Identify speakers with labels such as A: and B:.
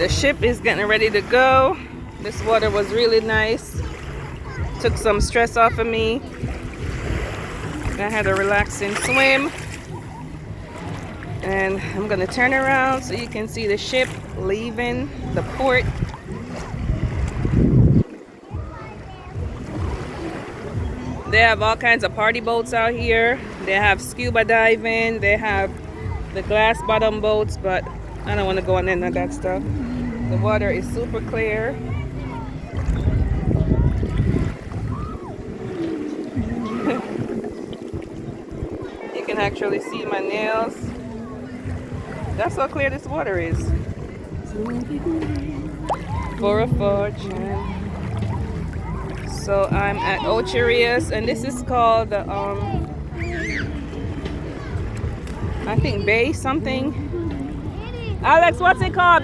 A: The ship is getting ready to go. This water was really nice. Took some stress off of me. I had a relaxing swim. And I'm gonna turn around so you can see the ship leaving the port. They have all kinds of party boats out here. They have scuba diving. They have the glass bottom boats, but I don't want to go on any of that stuff. The water is super clear. You can actually see my nails. That's how clear this water is. For a fortune. So I'm at Ocherius, and this is called I think Bay something. Alex, what's it called?